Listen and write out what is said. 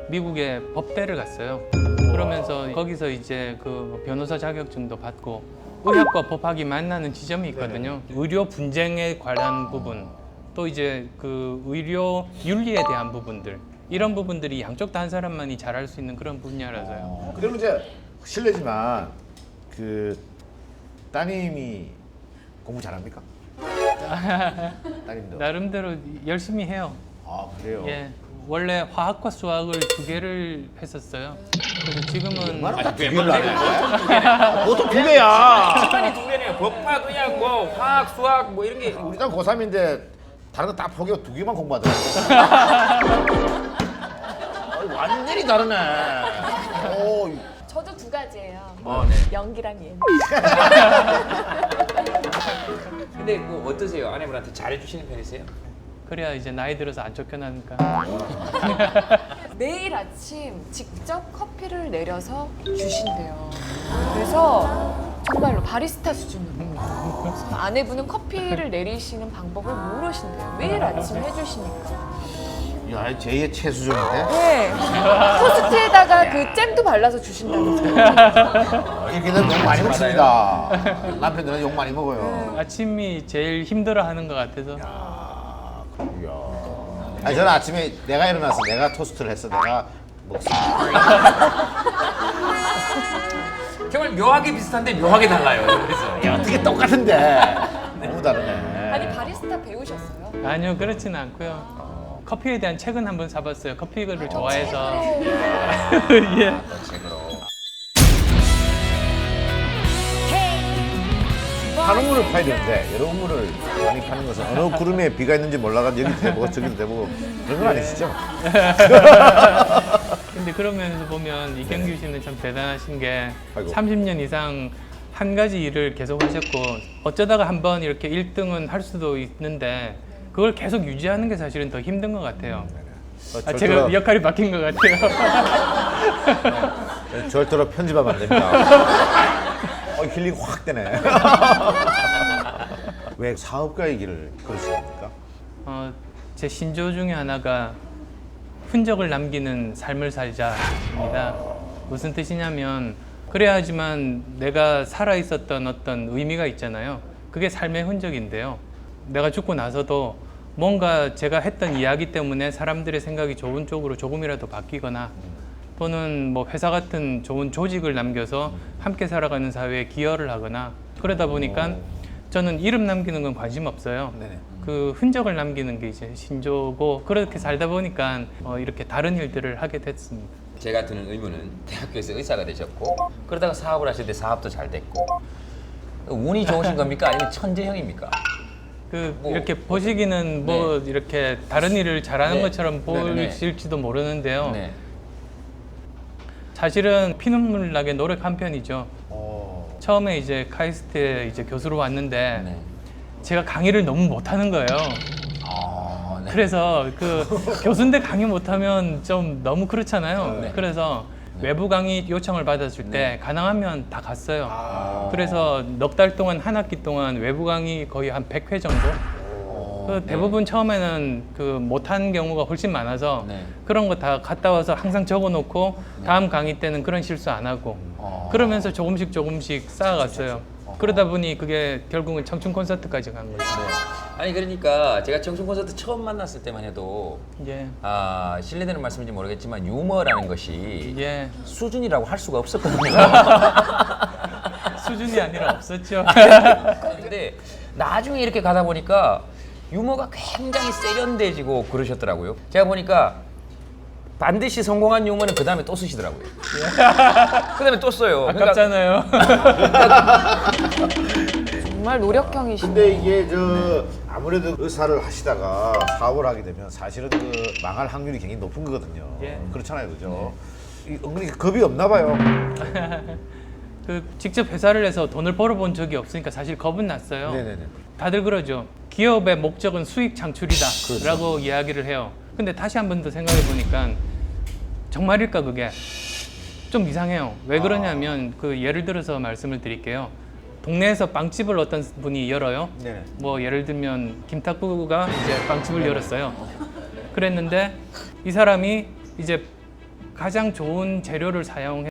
미국의 법대를 갔어요. 그러면서 거기서 이제 그 변호사 자격증도 받고 의학과 법학이 만나는 지점이 있거든요. 의료 분쟁에 관한 부분, 또 이제 그 의료 윤리에 대한 부분들, 이런 부분들이 양쪽 다 한 사람만이 잘할 수 있는 그런 분야라서요. 그러면 이제 실례지만 그 따님이 공부 잘합니까? 따님도. 나름대로 열심히 해요. 아 그래요? 예. 원래 화학과 수학을 2개를 했었어요. 그래서 지금은 두 개를 안 해? 그것도 2개야. 시간이 2개네요. 법학, 의학, 뭐 화학, 수학 뭐 이런 게. 우리 딸 고3인데 다른 거 다 포기하고 2개만 공부하더라고. 완전히 다르네. 오, 저도 2가지예요. 네. 연기랑 예능. 근데 뭐 어떠세요? 아내분한테 잘해주시는 편이세요? 그래야 이제 나이 들어서 안 쫓겨나니까. 매일 아침 직접 커피를 내려서 주신대요. 그래서 정말로 바리스타 수준으로. 아내분은 커피를 내리시는 방법을 모르신대요. 매일 아침 해주시니까. 야, 제2의 최수종인데? 네. 토스트에다가 그 잼도 발라서 주신다면서요. 이렇게 되면 욕 많이 먹습니다. 남편들은 욕 많이 먹어요. 아침이 제일 힘들어하는 것 같아서. 이야. 아니 저는 아침에 내가 일어나서 내가 토스트를 했어. 내가 먹습니다. 정말 묘하게 비슷한데 묘하게 달라요. 그래서 야, 어떻게 똑같은데? 너무 다르네. 아니 바리스타 배우셨어요? 아니요, 그렇지는 않고요. 커피에 대한 책은 한번 사봤어요. 커피를 좋아해서. 예. 한 우물을 파야 되는데 여러 우물을 많이 파는 것은 어느 구름에 비가 있는지 몰라가지고 여기도 대보고 저기도 대보고 그런 건 아니시죠? 근데 그런 면에서 보면 이경규 씨는 참 대단하신 게 아이고. 30년 이상 한 가지 일을 계속 하셨고 어쩌다가 한번 이렇게 1등은 할 수도 있는데 그걸 계속 유지하는 게 사실은 더 힘든 것 같아요. 제가 역할이 바뀐 것 같아요. 절대로 편집하면 안 됩니다. 힐링 확 되네. 왜 사업가의 길을 걸으신 겁니까? 제 신조 중에 하나가 흔적을 남기는 삶을 살자입니다. 무슨 뜻이냐면 그래야지만 내가 살아 있었던 어떤 의미가 있잖아요. 그게 삶의 흔적인데요. 내가 죽고 나서도 뭔가 제가 했던 이야기 때문에 사람들의 생각이 좋은 쪽으로 조금이라도 바뀌거나 또는 뭐 회사 같은 좋은 조직을 남겨서 함께 살아가는 사회에 기여를 하거나 그러다 보니까 저는 이름 남기는 건 관심 없어요. 네네. 그 흔적을 남기는 게 이제 신조고 그렇게 살다 보니까 이렇게 다른 일들을 하게 됐습니다. 제가 드는 의문은 대학교에서 의사가 되셨고 그러다가 사업을 하실 때 사업도 잘 됐고 운이 좋으신 겁니까? 아니면 천재형입니까? 뭐, 이렇게 보시기는 뭐 이렇게 다른 일을 잘하는 네. 것처럼 네네네. 보일지도 모르는데요. 네. 사실은 피눈물 나게 노력한 편이죠. 처음에 이제 카이스트에 이제 교수로 왔는데 네. 제가 강의를 너무 못하는 거예요. 네. 그래서 그 교수인데 강의 못하면 좀 너무 그렇잖아요. 네. 그래서 외부 강의 요청을 받았을 때 가능하면 다 갔어요. 그래서 넉 달 동안 한 학기 동안 외부 강의 거의 한 100회 정도? 그 대부분 처음에는 그 못한 경우가 훨씬 많아서 네. 그런 거 다 갔다 와서 항상 적어놓고 다음 강의 때는 그런 실수 안 하고 그러면서 조금씩 쌓아갔어요. 그러다 보니 그게 결국은 청춘 콘서트까지 간 거죠. 아니 그러니까 제가 청춘 콘서트 처음 만났을 때만 해도 예. 실례되는 말씀인지 모르겠지만 유머라는 것이 예. 수준이라고 할 수가 없었거든요. 수준이 아니라 없었죠. 근데 나중에 이렇게 가다 보니까 유머가 굉장히 세련돼지고 그러셨더라고요. 제가 보니까 반드시 성공한 유머는 그 다음에 또 쓰시더라고요. 그 다음에 또 써요. 아깝잖아요. 정말 노력형이시네. 근데 이게 아무래도 의사를 하시다가 사업을 하게 되면 사실은 그 망할 확률이 굉장히 높은 거거든요. 예. 그렇잖아요, 그죠? 은근히 겁이 없나 봐요. 직접 회사를 해서 돈을 벌어본 적이 없으니까 사실 겁은 났어요. 네네네. 다들 그러죠. 기업의 목적은 수익 창출이다 라고 이야기를 해요. 근데 다시 한 번 더 생각해 보니까 정말일까 그게 좀 이상해요. 왜 그러냐면 그 예를 들어서 말씀을 드릴게요. 동네에서 빵집을 어떤 분이 열어요. 네네. 뭐 예를 들면 김탁구가 이제 빵집을 열었어요. 그랬는데 이 사람이 이제 가장 좋은 재료를 사용해